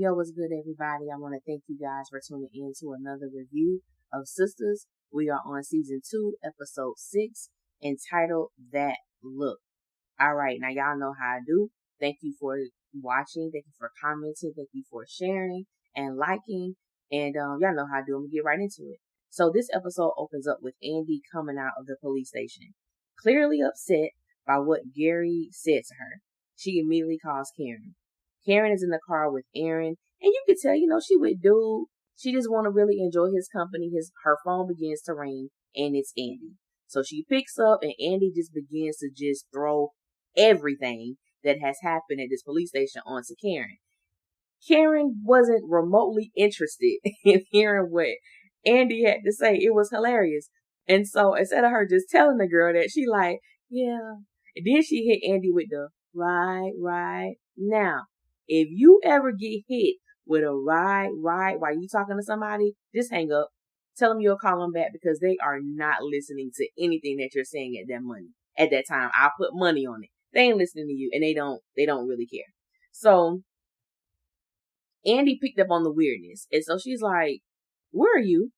Yo, what's good, everybody? I want to thank you guys for tuning in to another review of Sistas. We are on season 2, episode 6, entitled That Look. All right, now y'all know how I do. Thank you for watching. Thank you for commenting. Thank you for sharing and liking. And y'all know how I do. I'm gonna get right into it. So this episode opens up with Andy coming out of the police station, clearly upset by what Gary said to her. She immediately calls Karen. Karen is in the car with Aaron, and you can tell, she with dude. She just want to really enjoy his company. Her phone begins to ring, and it's Andy. So she picks up, and Andy just begins to just throw everything that has happened at this police station onto Karen. Karen wasn't remotely interested in hearing what Andy had to say. It was hilarious. And so instead of her just telling the girl that, she like, yeah. And then she hit Andy with the right. Now, if you ever get hit with a right while you talking to somebody, just hang up. Tell them you'll call them back because they are not listening to anything that you're saying at that time. I'll put money on it. They ain't listening to you, and they don't really care. So Andy picked up on the weirdness. And so she's like, where are you?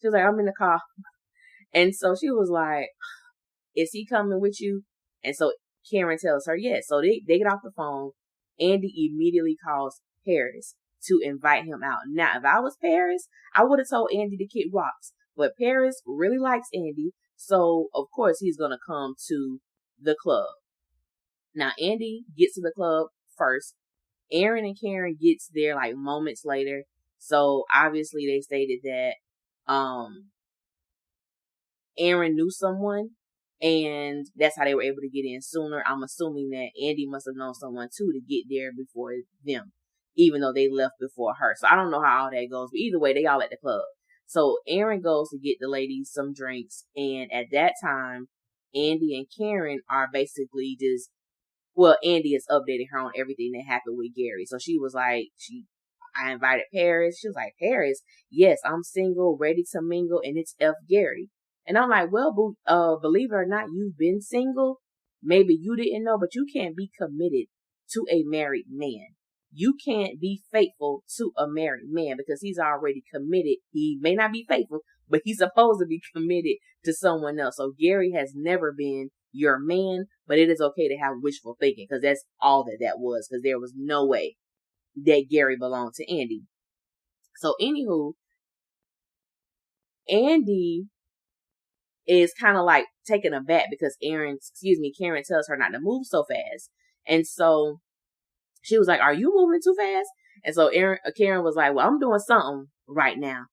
She was like, I'm in the car. And so she was like, is he coming with you? And so Karen tells her, yes. So they get off the phone. Andy immediately calls Paris to invite him out. Now, if I was Paris, I would have told Andy to kick rocks. But Paris really likes Andy. So, of course, he's going to come to the club. Now, Andy gets to the club first. Aaron and Karen gets there like moments later. So, obviously, they stated that Aaron knew someone. And that's how they were able to get in sooner. I'm assuming that Andy must have known someone too to get there before them, even though they left before her. So I don't know how all that goes, but either way, they all at the club. So Aaron goes to get the ladies some drinks. And at that time, Andy and Karen are basically Andy is updating her on everything that happened with Gary. So she was like, I invited Paris. She was like, Paris, yes, I'm single, ready to mingle, and it's F. Gary. And I'm like, well, believe it or not, you've been single. Maybe you didn't know, but you can't be committed to a married man. You can't be faithful to a married man because he's already committed. He may not be faithful, but he's supposed to be committed to someone else. So Gary has never been your man, but it is okay to have wishful thinking because that's all that was, because there was no way that Gary belonged to Andy. So anywho, Andy is kind of like taken aback because Karen tells her not to move so fast. And so she was like, are you moving too fast? And so Karen was like, well, I'm doing something right now.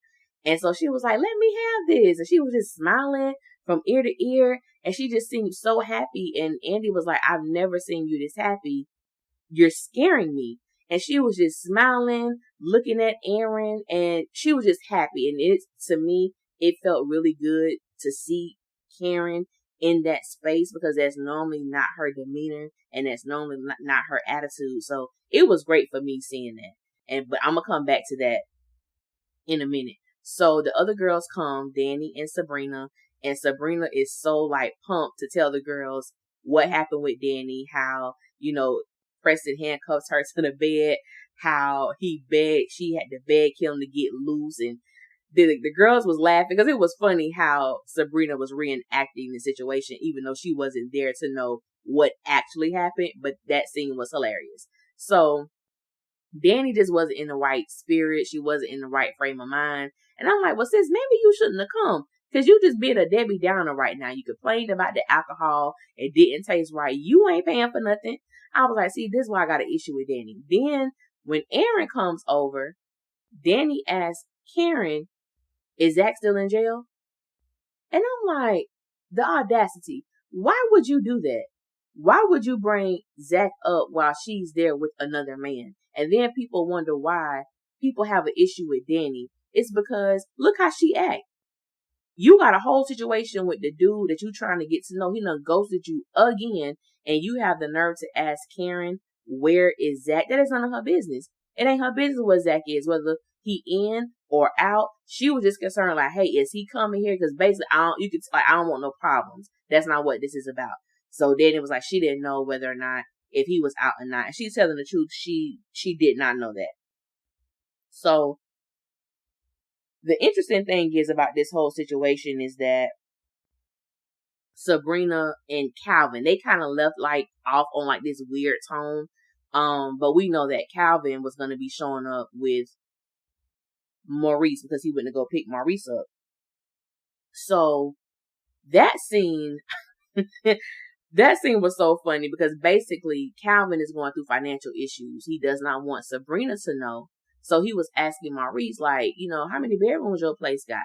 And so she was like, let me have this. And she was just smiling from ear to ear. And she just seemed so happy. And Andy was like, I've never seen you this happy. You're scaring me. And she was just smiling, looking at Aaron, and she was just happy. And to me, it felt really good to see Karen in that space because that's normally not her demeanor and that's normally not her attitude. So it was great for me seeing that. But I'm going to come back to that in a minute. So the other girls come, Danny and Sabrina is so like pumped to tell the girls what happened with Danny, how, Preston handcuffs her to the bed, how she had to beg him to get loose, and the girls was laughing because it was funny how Sabrina was reenacting the situation, even though she wasn't there to know what actually happened, but that scene was hilarious. So Danny just wasn't in the right spirit. She wasn't in the right frame of mind. And I'm like, well, sis, maybe you shouldn't have come because you just being a Debbie Downer right now. You complained about the alcohol. It didn't taste right. You ain't paying for nothing. I was like, see, this is why I got an issue with Danny. Then when Aaron comes over, Danny asks Karen, is Zach still in jail? And I'm like, the audacity. Why would you do that? Why would you bring Zach up while she's there with another man? And then people wonder why people have an issue with Danny. It's because look how she act. You got a whole situation with the dude that you trying to get to know. He done ghosted you again. And you have the nerve to ask Karen, where is Zach? That is none of her business. It ain't her business what Zach is, whether he in or out. She was just concerned like, hey, is he coming here? Because basically, I don't want no problems. That's not what this is about. So then it was like she didn't know whether or not if he was out or not. And she's telling the truth. She did not know that. So the interesting thing is about this whole situation is that Sabrina and Calvin, they kind of left like off on like this weird tone. But we know that Calvin was going to be showing up with Maurice because he went to go pick Maurice up. So that scene, that scene was so funny because basically Calvin is going through financial issues. He does not want Sabrina to know. So he was asking Maurice, like, how many bedrooms your place got?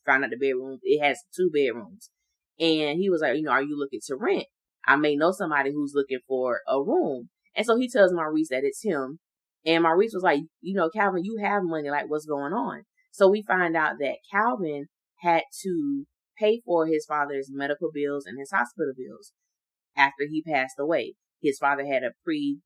Found out the bedroom, it has 2 bedrooms. And he was like, are you looking to rent? I may know somebody who's looking for a room. And so he tells Maurice that it's him. And Maurice was like, Calvin, you have money. Like, what's going on? So we find out that Calvin had to pay for his father's medical bills and his hospital bills after he passed away. His father had a precondition.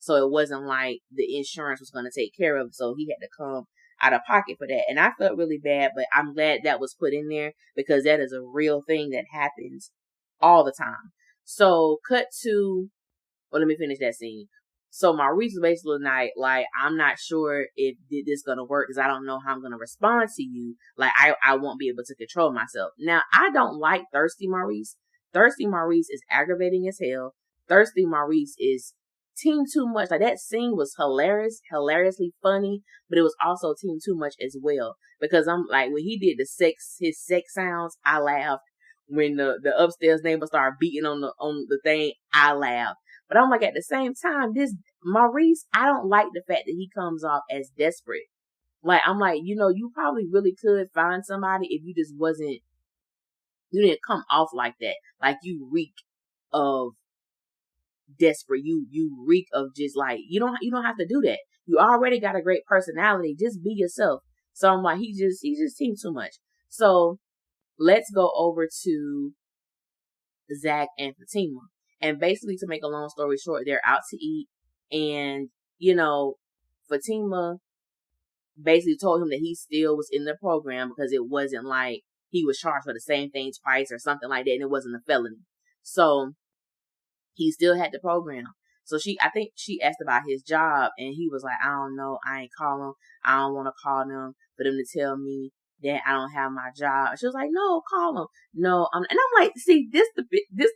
So it wasn't like the insurance was going to take care of it. So he had to come out of pocket for that. And I felt really bad, but I'm glad that was put in there because that is a real thing that happens all the time. So let me finish that scene. So Maurice was basically like, I'm not sure if this is going to work because I don't know how I'm going to respond to you. Like, I won't be able to control myself. Now, I don't like Thirsty Maurice. Thirsty Maurice is aggravating as hell. Thirsty Maurice is team too much. Like, that scene was hilariously funny, but it was also team too much as well. Because I'm like, when he did his sex sounds, I laughed. When the upstairs neighbor started beating on the thing, I laughed. But I'm like, at the same time, this Maurice, I don't like the fact that he comes off as desperate. Like, I'm like, you probably really could find somebody if you didn't come off like that. Like, you reek of desperate. You reek of just like, you don't have to do that. You already got a great personality. Just be yourself. So I'm like, he just seems too much. So let's go over to Zak and Fatima. And basically, to make a long story short, they're out to eat. And, Fatima basically told him that he still was in the program because it wasn't like he was charged for the same thing twice or something like that. And it wasn't a felony. So he still had the program. So I think she asked about his job and he was like, I don't know. I ain't call him. I don't want to call them for them to tell me that I don't have my job. She was like, no, call him. No. And I'm like, see, this the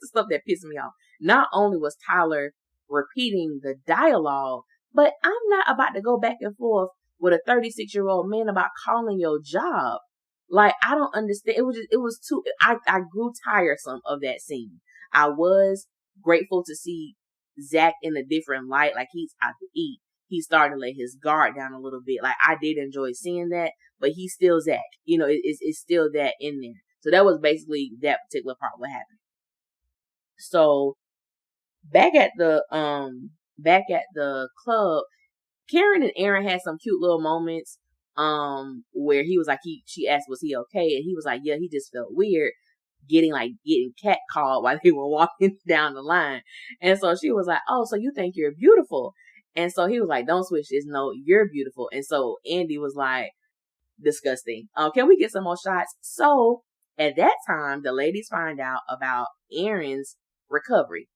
stuff that pissed me off. Not only was Tyler repeating the dialogue, but I'm not about to go back and forth with a 36-year-old man about calling your job. Like, I don't understand. It was too, I grew tiresome of that scene. I was grateful to see Zak in a different light. Like, he's out to eat. He started to let his guard down a little bit. Like, I did enjoy seeing that, but he's still Zak. It's still that in there. So that was basically that particular part what happened. So back at the club, Karen and Aaron had some cute little moments where he was like, she asked was he okay, and he was like, yeah, he just felt weird getting catcalled while they were walking down the line. And so she was like, oh, so you think you're beautiful? And so he was like, don't switch this. No, you're beautiful. And so Andy was like, disgusting. Can we get some more shots? So at that time, the ladies find out about Aaron's recovery.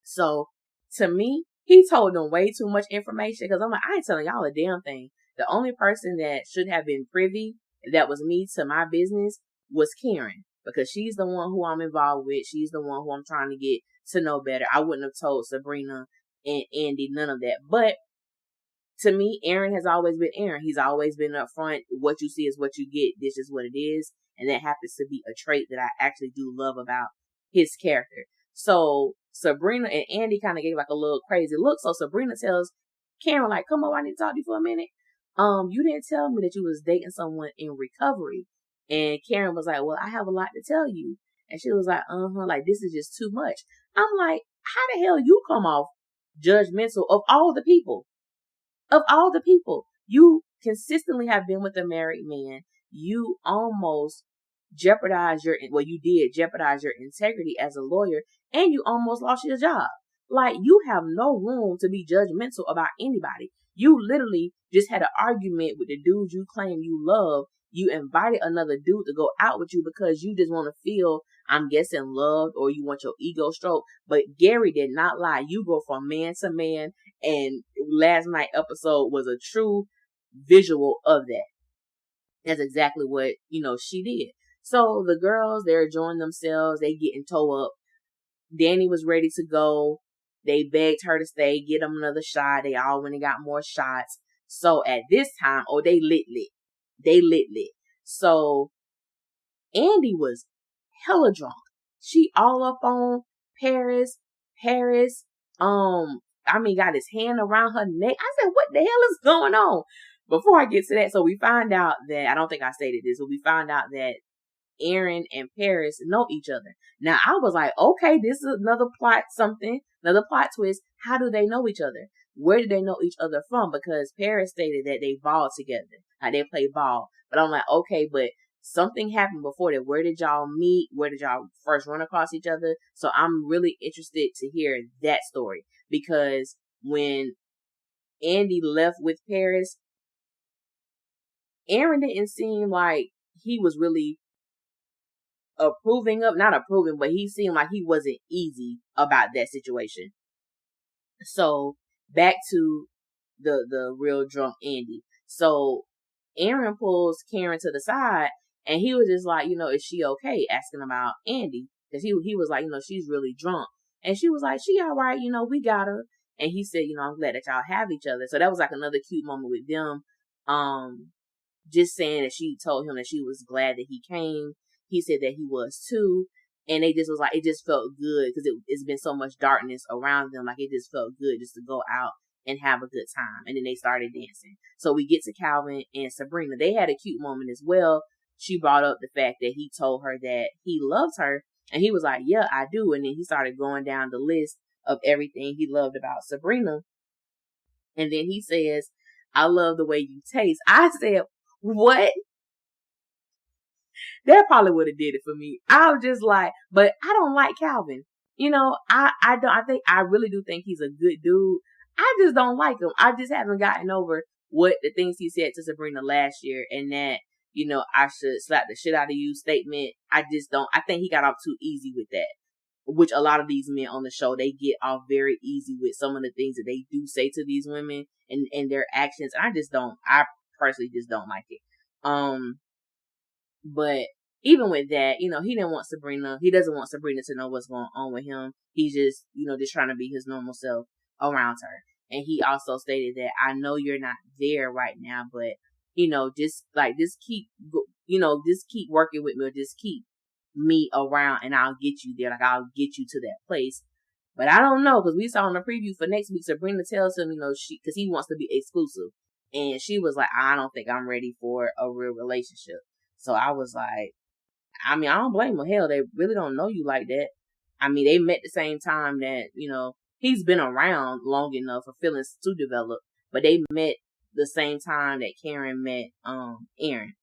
So to me, he told them way too much information because I'm like, I ain't telling y'all a damn thing. The only person that should have been privy, that was me, to my business was Karen, because she's the one who I'm involved with. She's the one who I'm trying to get to know better. I wouldn't have told Sabrina and Andy none of that. But to me, Aaron has always been Aaron. He's always been upfront. What you see is what you get. This is what it is. And that happens to be a trait that I actually do love about his character. So Sabrina and Andy kind of gave like a little crazy look. So Sabrina tells Karen, like, come on, I need to talk to you for a minute. You didn't tell me that you was dating someone in recovery. And Karen was like, well, I have a lot to tell you. And she was like, like, this is just too much. I'm like, how the hell you come off judgmental of all the people? Of all the people, you consistently have been with a married man. You almost jeopardized you did jeopardize your integrity as a lawyer, and you almost lost your job. Like, you have no room to be judgmental about anybody. You literally just had an argument with the dude you claim you love. You invited another dude to go out with you because you just want to feel I'm guessing loved, or you want your ego stroked. But Gary did not lie. You go from man to man, and last night episode was a true visual of that. That's exactly what, she did. So the girls, they're enjoying themselves. They getting toe up. Danny was ready to go. They begged her to stay, get them another shot. They all went and got more shots. So at this time, they lit. They lit. So Andy was hella drunk. She all up on Paris. Got his hand around her neck. I said, what the hell is going on? Before I get to that, so we find out that, I don't think I stated this, but we find out that Aaron and Paris know each other. Now I was like, okay, this is another plot twist. How do they know each other? Where do they know each other from? Because Paris stated that they ball together. They play ball. But I'm like, okay, but something happened before that. Where did y'all meet? Where did y'all first run across each other? So I'm really interested to hear that story. Because when Andy left with Paris, Aaron didn't seem like he was really not approving, but he seemed like he wasn't easy about that situation. So back to the real drunk Andy. So Aaron pulls Karen to the side, and he was just like, is she okay? Asking about Andy. Because he was like, she's really drunk. And she was like, she all right, we got her. And he said, I'm glad that y'all have each other. So that was like another cute moment with them. Just saying that she told him that she was glad that he came. He said that he was too. And they just was like, it just felt good because it's been so much darkness around them. Like, it just felt good just to go out and have a good time. And then they started dancing. So we get to Calvin and Sabrina. They had a cute moment as well. She brought up the fact that he told her that he loves her. And he was like, yeah, I do. And then he started going down the list of everything he loved about Sabrina. And then he says, I love the way you taste. I said, what? That probably would have did it for me. I was just like, but I don't like Calvin. I really do think he's a good dude. I just don't like him. I just haven't gotten over what the things he said to Sabrina last year, and that, I should slap the shit out of you statement. I just don't. I think he got off too easy with that, which a lot of these men on the show, they get off very easy with some of the things that they do say to these women and their actions. I personally just don't like it. But even with that, he didn't want Sabrina. He doesn't want Sabrina to know what's going on with him. He's just, just trying to be his normal self around her. And he also stated that, I know you're not there right now, but, just keep working with me, or just keep me around and I'll get you there. Like, I'll get you to that place. But I don't know, because we saw in the preview for next week, Sabrina tells him, because he wants to be exclusive. And she was like, I don't think I'm ready for a real relationship. So I was like, I don't blame them. Hell, they really don't know you like that. They met the same time that, he's been around long enough for feelings to develop, but they met the same time that Karen met, Aaron.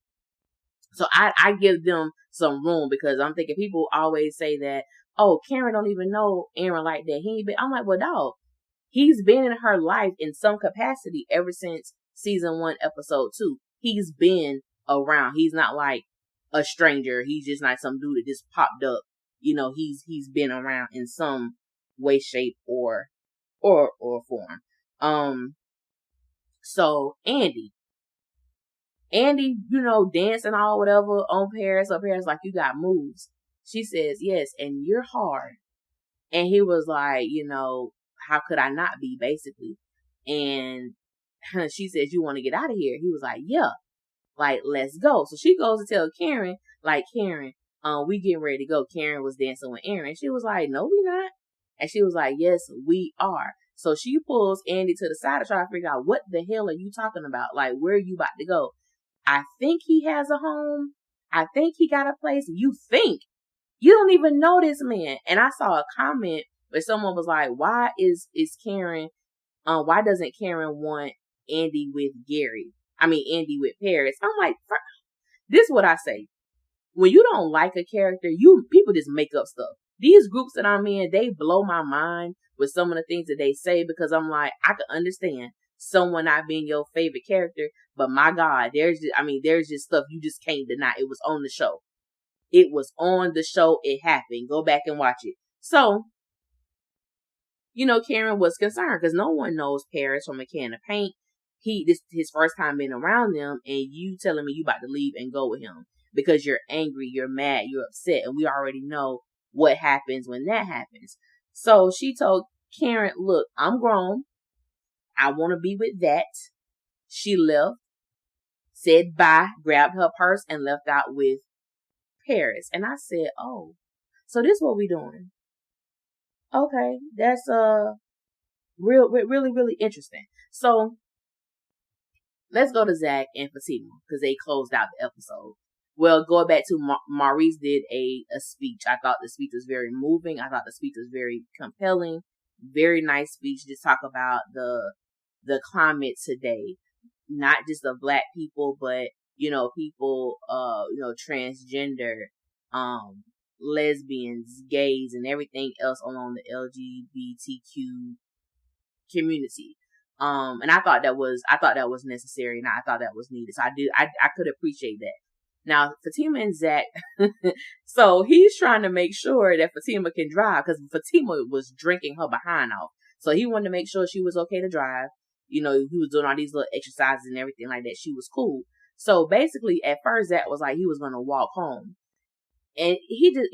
So I give them some room, because I'm thinking people always say that, oh, Karen don't even know Aaron like that. I'm like, well, dog, he's been in her life in some capacity ever since season 1, episode 2. He's been around. He's not like a stranger. He's just not some dude that just popped up. He's been around in some way, shape, or form. So Andy, dancing all whatever on Paris. So Paris like, you got moves. She says, yes, and you're hard. And he was like, how could I not be, basically? And she says, you want to get out of here? He was like, yeah. Like, let's go. So she goes to tell Karen, like, Karen, we getting ready to go. Karen was dancing with Aaron. She was like, no, we not. And she was like, yes, we are. So she pulls Andy to the side to try to figure out, what the hell are you talking about? Like, where are you about to go? I think he has a home. I think he got a place. You think? You don't even know this man. And I saw a comment where someone was like, why is Karen, why doesn't Karen want Andy with Andy with Paris? I'm like, this is what I say. When you don't like a character, people just make up stuff. These groups that I'm in, they blow my mind with some of the things that they say, because I'm like, I can understand someone not being your favorite character, but my God, there's just stuff you just can't deny. It was on the show. It was on the show. It happened. Go back and watch it. So, Karen was concerned because no one knows Paris from a can of paint. This his first time being around them, and you telling me you about to leave and go with him because you're angry, you're mad, you're upset, and we already know what happens when that happens. So she told Karen, look, I'm grown. I want to be with that. She left, said bye, grabbed her purse, and left out with Paris. And I said, oh, so this is what we doing. Okay, that's really, really interesting. So let's go to Zak and Fatima because they closed out the episode. Well, going back to Maurice did a speech. I thought the speech was very moving. I thought the speech was very compelling. Very nice speech. Just talk about the climate today, not just of Black people, but people, transgender, lesbians, gays, and everything else along the LGBTQ community. And I thought that was necessary, and I thought that was needed. So I could appreciate that. Now, Fatima and Zak, so he's trying to make sure that Fatima can drive because Fatima was drinking her behind off. So he wanted to make sure she was okay to drive. He was doing all these little exercises and everything like that. She was cool. So basically, at first, Zak was like he was going to walk home. And he just,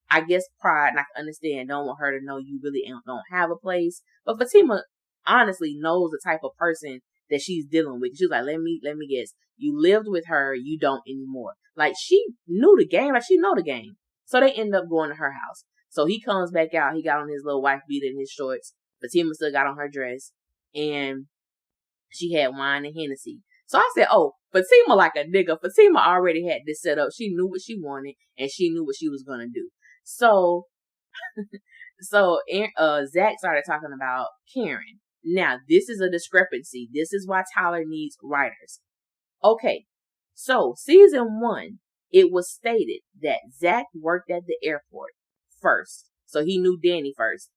I guess pride, and I can understand, don't want her to know you really don't have a place. But Fatima honestly knows the type of person that she's dealing with. She was like, let me guess. You lived with her, you don't anymore. Like, she knew the game, like she know the game. So they end up going to her house. So he comes back out, he got on his little wife beater and his shorts. Fatima still got on her dress. And she had wine and Hennessy. So I said, oh, Fatima like a nigga. Fatima already had this set up. She knew what she wanted and she knew what she was going to do. So, Zak started talking about Karen. Now, this is a discrepancy. This is why Tyler needs writers. Okay. So, season 1, it was stated that Zak worked at the airport first. So he knew Danny first.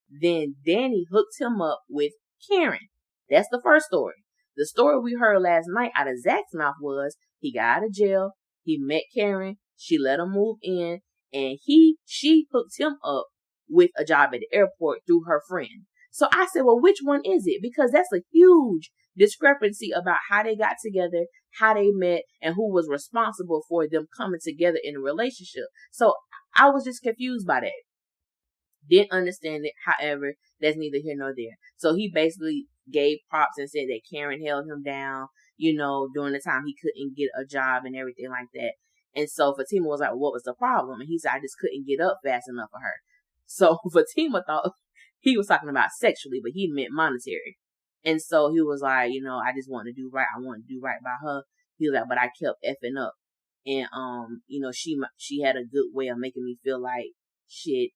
Then Danny hooked him up with Karen. That's the first story. The story we heard last night out of Zak's mouth was he got out of jail, he met Karen, she let him move in, and she hooked him up with a job at the airport through her friend. So I said, well, which one is it? Because that's a huge discrepancy about how they got together, how they met, and who was responsible for them coming together in a relationship. So I was just confused by that. Didn't understand it. However, that's neither here nor there. So he basically gave props and said that Karen held him down, during the time he couldn't get a job and everything like that. And so Fatima was like, well, what was the problem? And he said, I just couldn't get up fast enough for her. So Fatima thought he was talking about sexually, but he meant monetary. And so he was like, I just want to do right. I want to do right by her. He was like, but I kept effing up. And, she had a good way of making me feel like shit.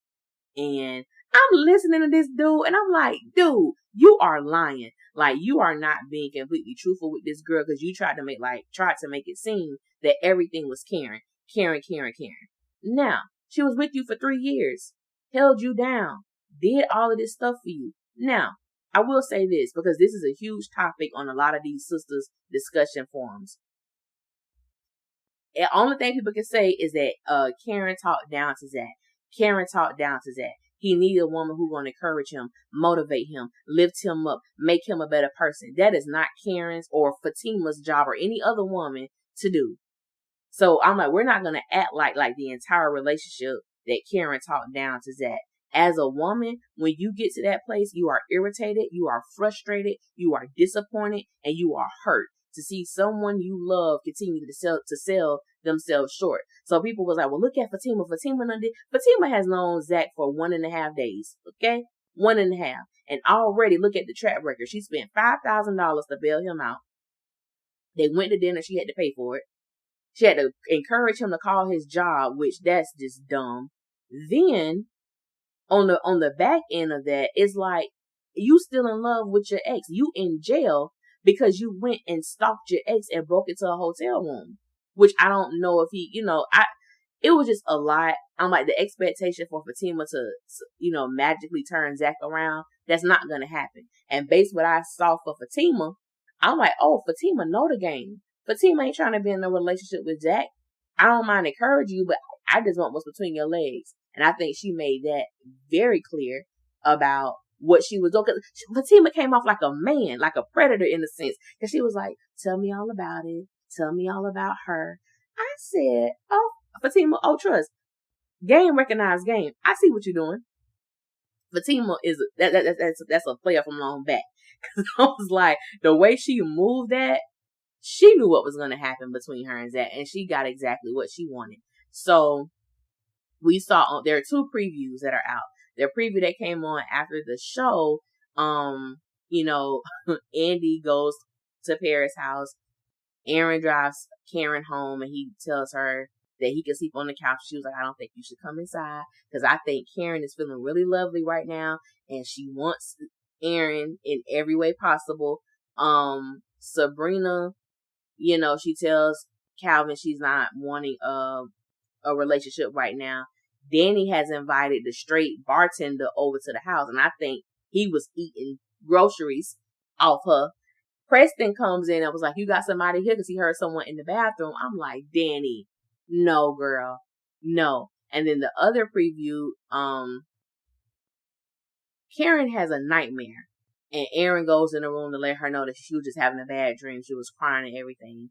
And I'm listening to this dude and I'm like, dude, you are lying. Like, you are not being completely truthful with this girl because you tried to make it seem that everything was Karen. Now, she was with you for 3 years, held you down, did all of this stuff for you. Now, I will say this because this is a huge topic on a lot of these sisters discussion forums. The only thing people can say is that Karen talked down to Zak. He needed a woman who's going to encourage him, motivate him, lift him up, make him a better person. That is not Karen's or Fatima's job or any other woman to do. So I'm like, we're not going to act like the entire relationship that Karen talked down to Zak. As a woman, when you get to that place, you are irritated, you are frustrated, you are disappointed, and you are hurt to see someone you love continue to sell themselves short. So people was like, well, look at Fatima. Fatima has known Zak for 1.5 days. Okay? 1.5. And already look at the track record. She spent $5,000 to bail him out. They went to dinner. She had to pay for it. She had to encourage him to call his job, which that's just dumb. Then on the back end of that, it's like you still in love with your ex. You in jail because you went and stalked your ex and broke into a hotel room, which I don't know if he, it was just a lot. I'm like, the expectation for Fatima to, magically turn Zak around, that's not going to happen. And based what I saw for Fatima, I'm like, oh, Fatima know the game. Fatima ain't trying to be in a relationship with Zak. I don't mind encouraging you, but I just want what's between your legs. And I think she made that very clear about what she was doing. Because Fatima came off like a man, like a predator in a sense. Because she was like, tell me all about it. Tell me all about her. I said, oh, Fatima, oh, trust. Game recognized game. I see what you're doing. Fatima is, that's a player from long back. Because I was like, the way she moved that, she knew what was going to happen between her and Zach. And she got exactly what she wanted. So we saw, there are 2 previews that are out. The preview that came on after the show, Andy goes to Paris' house. Aaron drives Karen home and he tells her that he can sleep on the couch. She was like, I don't think you should come inside because I think Karen is feeling really lovely right now and she wants Aaron in every way possible. Sabrina, she tells Calvin she's not wanting a relationship right now. Danny has invited the straight bartender over to the house, and I think he was eating groceries off her. Preston comes in and was like, you got somebody here because he heard someone in the bathroom. I'm like, Danny, no, girl, no. And then the other preview, Karen has a nightmare, and Aaron goes in the room to let her know that she was just having a bad dream. She was crying and everything.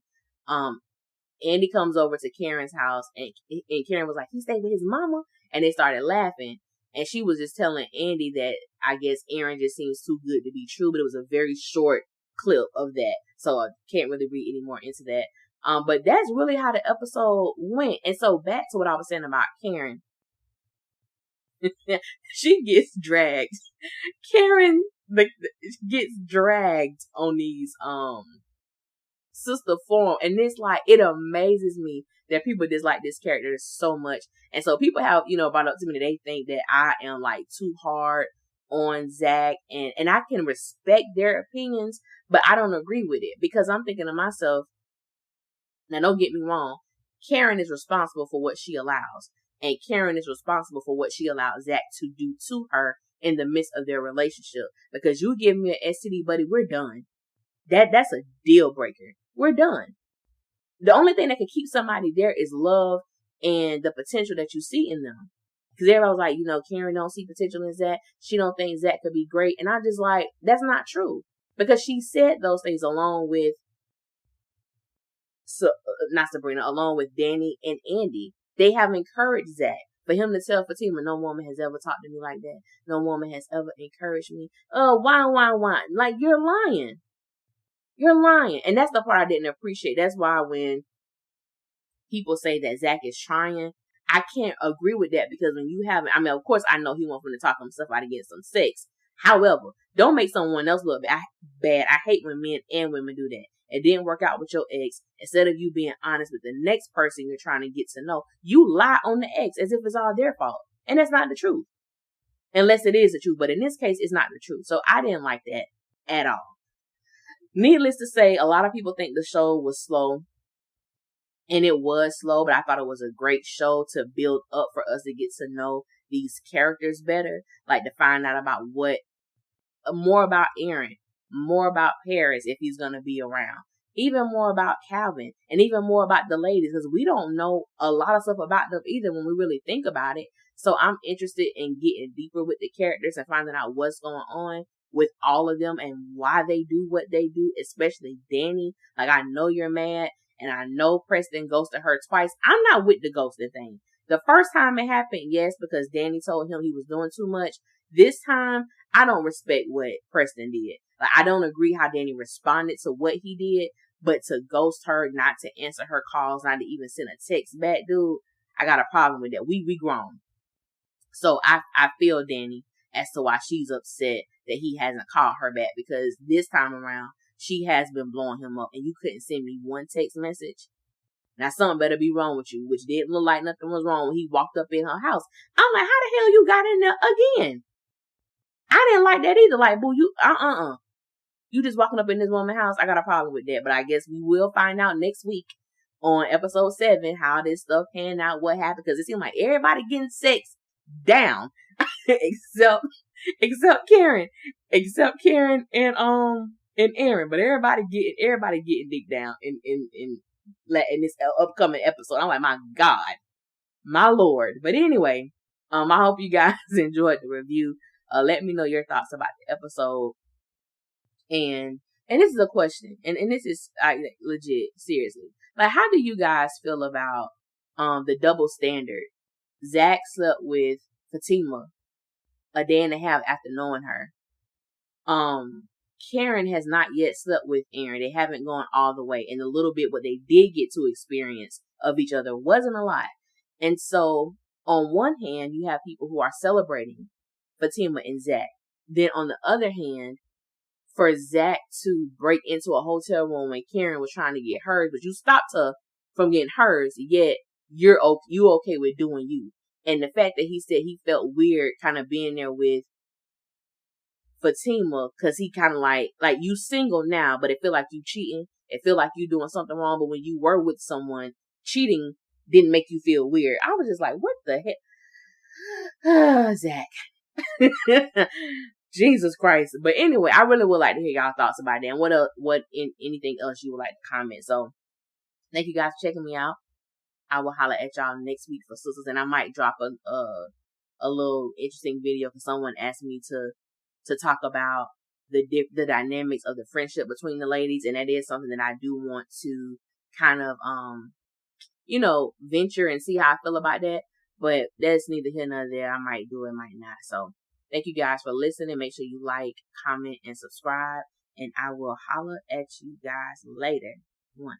Andy comes over to Karen's house and Karen was like, he stayed with his mama. And they started laughing. And she was just telling Andy that I guess Aaron just seems too good to be true. But it was a very short clip of that. So I can't really read any more into that. But that's really how the episode went. And so back to what I was saying about Karen. She gets dragged. Karen gets dragged on these, sister forum, and it's like, it amazes me that people dislike this character so much. And so people have, brought up to me that they think that I am like too hard on Zach, and I can respect their opinions, but I don't agree with it because I'm thinking to myself, now don't get me wrong, Karen is responsible for what she allows, and Karen is responsible for what she allowed Zach to do to her in the midst of their relationship. Because you give me an STD buddy, we're done. That's a deal breaker. We're done. The only thing that can keep somebody there is love and the potential that you see in them. Because everybody was like, Karen don't see potential in Zach. She don't think Zach could be great. And I just like, that's not true. Because she said those things along with, not Sabrina, along with Danny and Andy. They have encouraged Zach. For him to tell Fatima, no woman has ever talked to me like that. No woman has ever encouraged me. Why? Like, you're lying. You're lying. And that's the part I didn't appreciate. That's why when people say that Zach is trying, I can't agree with that because when you have, of course, I know he wants them to talk himself out of getting some sex. However, don't make someone else look bad. I hate when men and women do that. It didn't work out with your ex. Instead of you being honest with the next person you're trying to get to know, you lie on the ex as if it's all their fault. And that's not the truth. Unless it is the truth. But in this case, it's not the truth. So I didn't like that at all. Needless to say, a lot of people think the show was slow. And it was slow, but I thought it was a great show to build up for us to get to know these characters better. Like to find out about more about Aaron, more about Paris if he's going to be around. Even more about Calvin and even more about the ladies because we don't know a lot of stuff about them either when we really think about it. So I'm interested in getting deeper with the characters and finding out what's going on with all of them and why they do what they do, especially Danny. Like, I know you're mad and I know Preston ghosted her twice. I'm not with the ghosting thing. The first time it happened, yes, because Danny told him he was doing too much. This time, I don't respect what Preston did. Like, I don't agree how Danny responded to what he did, but to ghost her, not to answer her calls, not to even send a text back, dude, I got a problem with that. We grown. So I feel Danny as to why she's upset that he hasn't called her back, because this time around, she has been blowing him up and you couldn't send me one text message. Now something better be wrong with you, which didn't look like nothing was wrong when he walked up in her house. I'm like, how the hell you got in there again? I didn't like that either. Like, boo, you, you just walking up in this woman's house. I got a problem with that. But I guess we will find out next week on episode 7 how this stuff panned out, what happened. Because it seemed like everybody getting sex down except Karen and Aaron. But everybody getting dick down in this upcoming episode. I'm like, my God. My Lord. But anyway, I hope you guys enjoyed the review. Let me know your thoughts about the episode. And this is a question, and this is legit, seriously. Like, how do you guys feel about the double standard? Zach slept with Fatima a day and a half after knowing her. Karen has not yet slept with Aaron. They haven't gone all the way, and a little bit what they did get to experience of each other wasn't a lot. And so, on one hand, you have people who are celebrating Fatima and Zach. Then on the other hand, for Zach to break into a hotel room when Karen was trying to get hers, but you stopped her from getting hers, yet you okay with doing you. And the fact that he said he felt weird kind of being there with Fatima, because he kind of like you single now, but it feel like you cheating. It feel like you doing something wrong, but when you were with someone, cheating didn't make you feel weird. I was just like, what the heck? Zach. Jesus Christ. But anyway, I really would like to hear y'all thoughts about that, and anything else you would like to comment. So thank you guys for checking me out. I will holler at y'all next week for Sistas, and I might drop a little interesting video because someone asked me to talk about the dynamics of the friendship between the ladies, and that is something that I do want to kind of venture and see how I feel about that. But that's neither here nor there. I might do it, might not. So thank you guys for listening. Make sure you like, comment, and subscribe. And I will holler at you guys later. One.